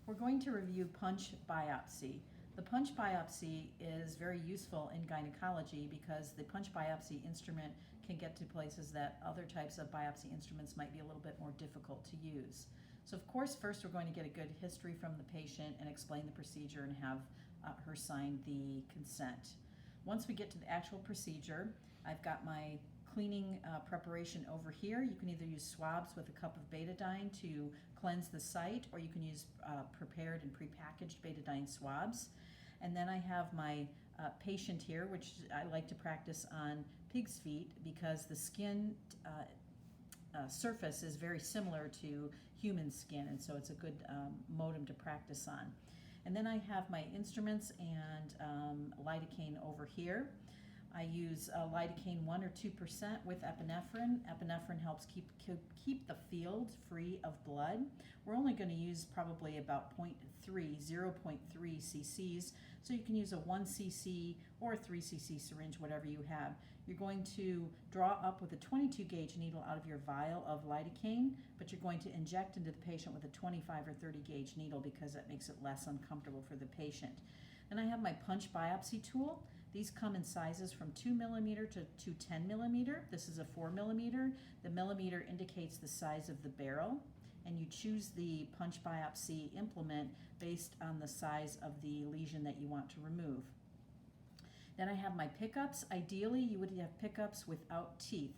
We're going to review punch biopsy. The punch biopsy is very useful in gynecology because the punch biopsy instrument can get to places that other types of biopsy instruments might be a little bit more difficult to use. So of course, first we're going to get a good history from the patient and explain the procedure and have her sign the consent. Once we get to the actual procedure, I've got my cleaning preparation over here. You can either use swabs with a cup of betadine to cleanse the site, or you can use prepared and prepackaged betadine swabs. And then I have my patient here, which I like to practice on pig's feet because the skin surface is very similar to human skin, and so it's a good modem to practice on. And then I have my instruments and lidocaine over here. I use lidocaine 1 or 2% with epinephrine. Epinephrine helps keep the field free of blood. We're only going to use probably about 0.3 cc's, so you can use a 1 cc or a 3 cc syringe, whatever you have. You're going to draw up with a 22 gauge needle out of your vial of lidocaine, but you're going to inject into the patient with a 25 or 30 gauge needle because that makes it less uncomfortable for the patient. Then I have my punch biopsy tool. These come in sizes from 2 millimeter to 10 millimeter. This is a 4 millimeter. The millimeter indicates the size of the barrel, and you choose the punch biopsy implement based on the size of the lesion that you want to remove. Then I have my pickups. Ideally, you would have pickups without teeth.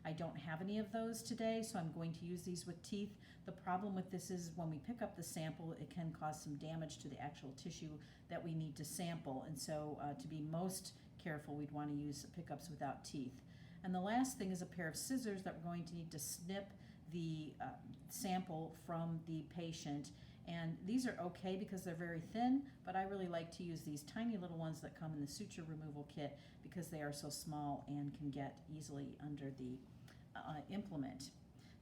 I don't have any of those today, so I'm going to use these with teeth. The problem with this is when we pick up the sample, it can cause some damage to the actual tissue that we need to sample. And so to be most careful, we'd want to use pickups without teeth. And the last thing is a pair of scissors that we're going to need to snip the sample from the patient. And these are okay because they're very thin, but I really like to use these tiny little ones that come in the suture removal kit because they are so small and can get easily under the implement.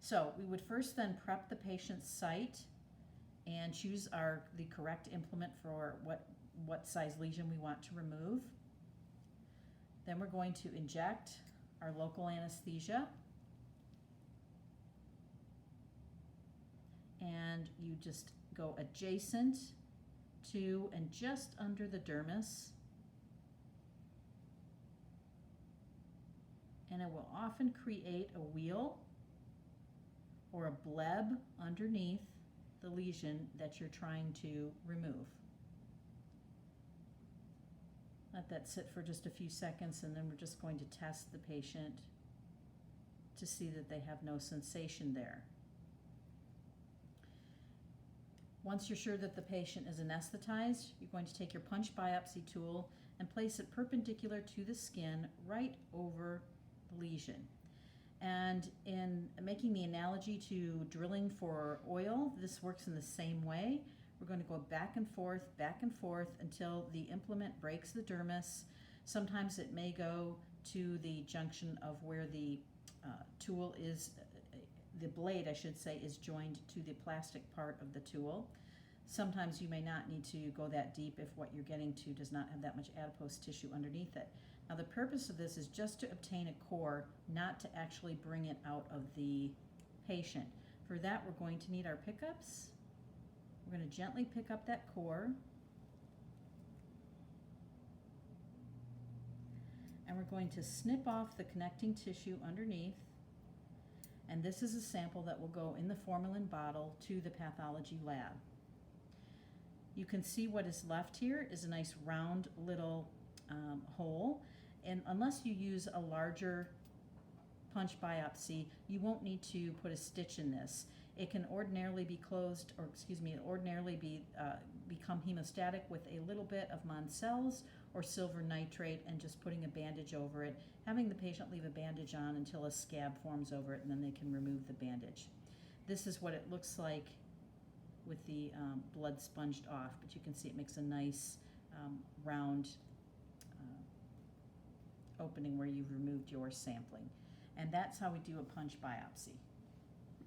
So we would first then prep the patient's site and choose the correct implement for what size lesion we want to remove. Then we're going to inject our local anesthesia. And you just go adjacent to and just under the dermis. And it will often create a wheal or a bleb underneath the lesion that you're trying to remove. Let that sit for just a few seconds, and then we're just going to test the patient to see that they have no sensation there. Once you're sure that the patient is anesthetized, you're going to take your punch biopsy tool and place it perpendicular to the skin right over the lesion. And in making the analogy to drilling for oil, this works in the same way. We're going to go back and forth until the implement breaks the dermis. Sometimes it may go to the junction of where the tool is, the blade, I should say, is joined to the plastic part of the tool. Sometimes you may not need to go that deep if what you're getting to does not have that much adipose tissue underneath it. Now the purpose of this is just to obtain a core, not to actually bring it out of the patient. For that, we're going to need our pickups. We're going to gently pick up that core. And we're going to snip off the connecting tissue underneath. And this is a sample that will go in the formalin bottle to the pathology lab. You can see what is left here is a nice round little hole. And unless you use a larger punch biopsy, you won't need to put a stitch in this. It can ordinarily be closed, or ordinarily become hemostatic with a little bit of Moncell's or silver nitrate and just putting a bandage over it, having the patient leave a bandage on until a scab forms over it, and then they can remove the bandage. This is what it looks like with the blood sponged off, but you can see it makes a nice round opening where you've removed your sampling. And that's how we do a punch biopsy.